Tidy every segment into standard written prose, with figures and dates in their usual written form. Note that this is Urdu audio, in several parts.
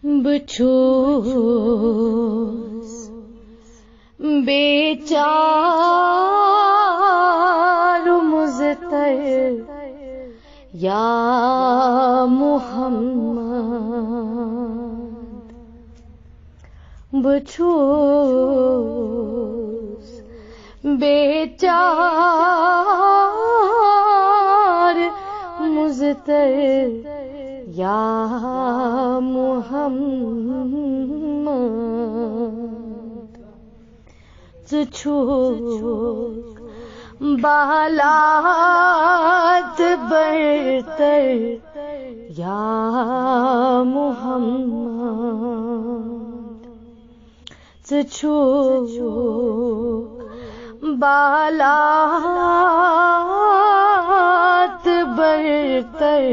بہٕ چھُس بیچارٕ مُضطر یا محمد بہٕ چھُس بیچارٕ مُضطر یا محمد ژٕ چھُکھ بالات برتر یا محمد ژٕ چھُکھ بالات برتر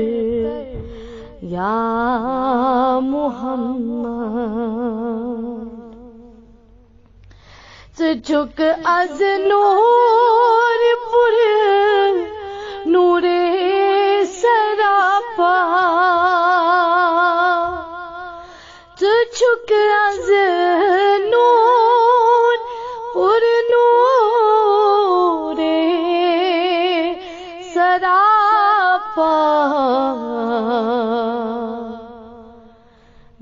یا محمد ژٕ چھُکھ از نور پر نور سراپا ژٕ چھُکھ از نور پر نور سراپا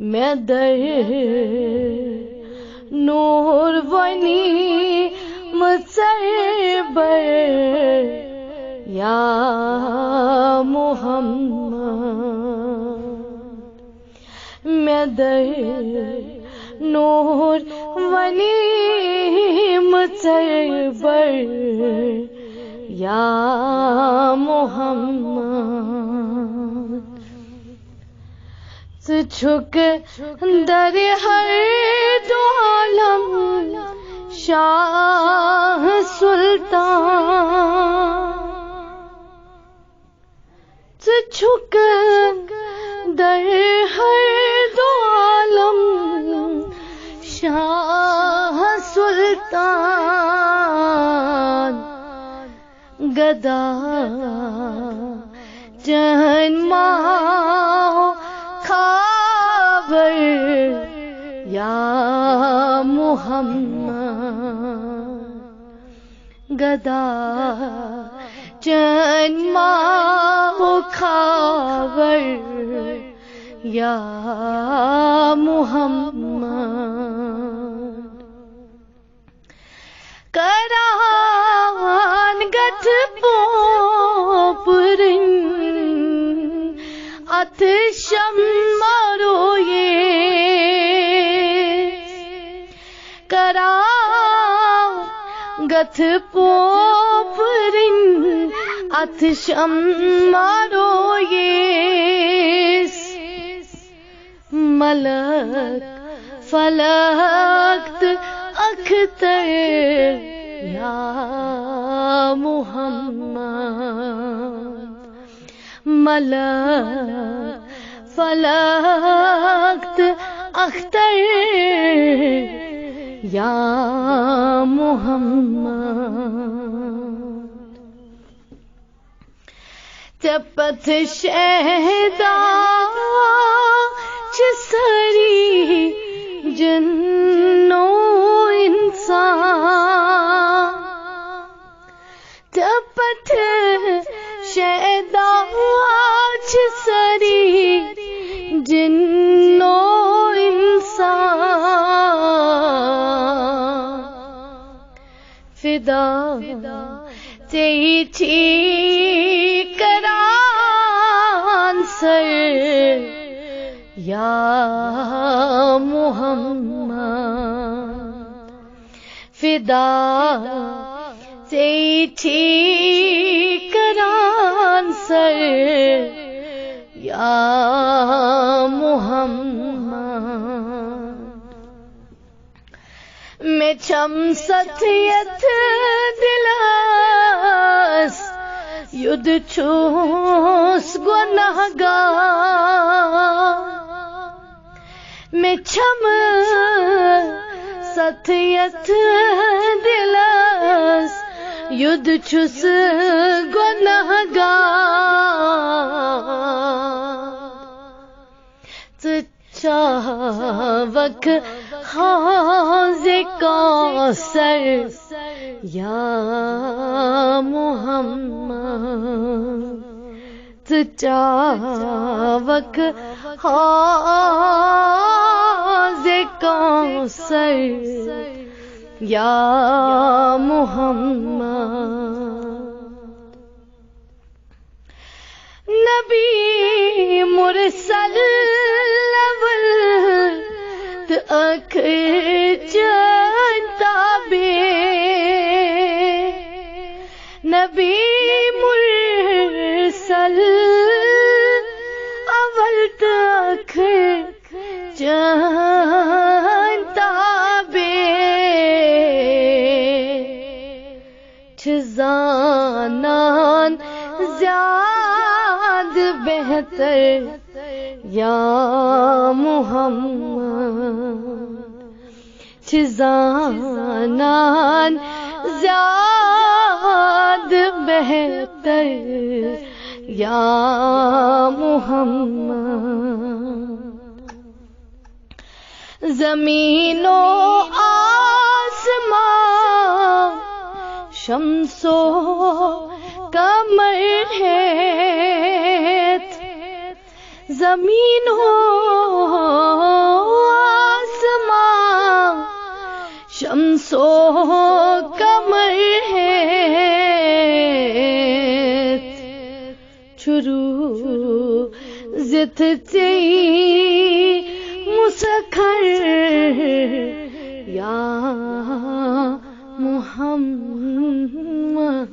میں در نور ونی مصبر یا محمد میں در نور ونی مصبر یا محمد ژٕ چھُکھ در ہر دو عالم شاہ سلطان ژٕ چھُکھ در ہر دو عالم شاہ سلطان گدا چند ماہ خاور یا محمد گدا چند ماہ خاور یا محمد کران گتھ پوپرن اتشم مروئے کران گتھ پوپرن اتشم مروئے ملک فلکت اختر یا محمد ملک فلکت اختر یا محمد تپت شہدا سری جنو انسان تپت شہدا سری جنو انسان فدا تیری تھی کران سر یا محمد فدا تیری تھی کران سر یا محمد میں چھم ستیت دلس یدھ چھوس گناہگار میں چھم ستیت دلس یدھ چھس گناہگار چاوک حوض کوثر یا محمد، چاوک حوض کوثر یا محمد، نبی مرسل نبی مرسل اول تک جانتا بے، چزانان زیاد بہتر یا محمد، چزانان زیاد بہتر یا محمد، زمین و آسمان شمس و قمر ہے، زمین و آسمان شمس و قمر ہے، شروع زت چی مسخر یا محمد،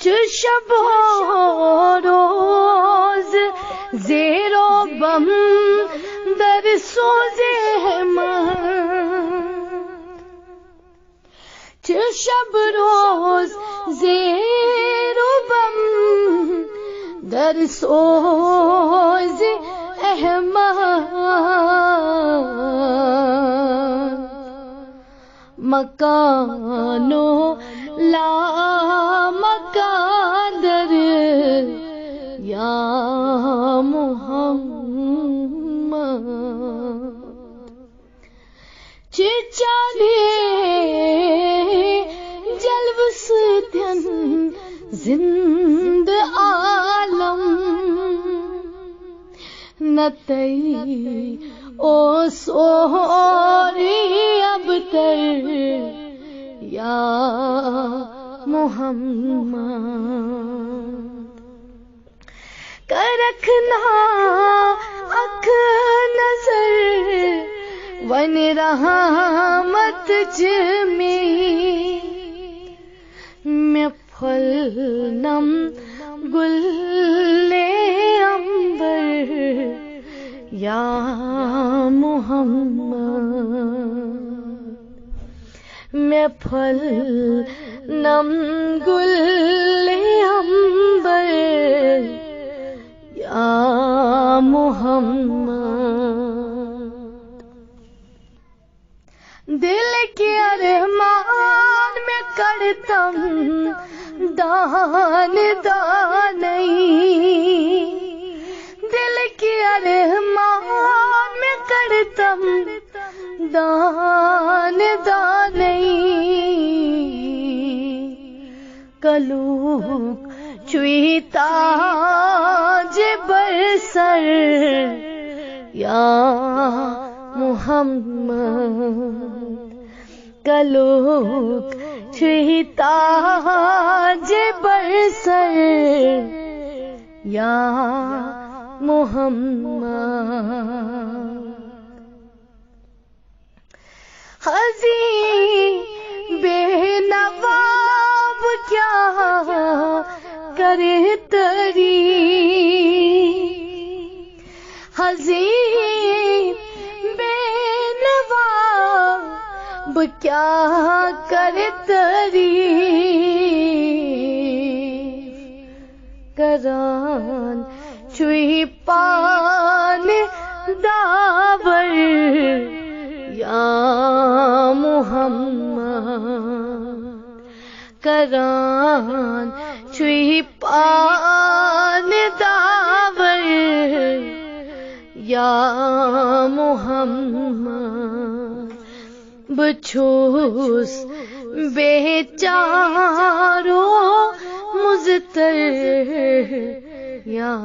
چو شب و روز زیر و بم در سوزے چو شب روز زیر و بم در سوز احمد، مکانو لا مکان در یا محمد، چچانے جلو ستن زند عالم نتی او سوری اب تر یا محمد، کر رکھنا اکھ نظر ون رحمت جمی، میں پھل نم گل عنبر یا محمد، میں پھل نم گل عنبر یا محمد، دل کے ارمان میں کرتم دان دانئی، دل کے ارمان میں کرتم دان دانئی، کلوک چوئی تاج برسر یا محمد، کلوک چوئی تاج برسر یا محمد، حزین بے نواب کیا کرے تری، حزین بے نواب کیا کرے تری، کران چوئی پان داور یا محمد، کران چوئی پان داور یا محمد بچھوس بیچارو مزتر یا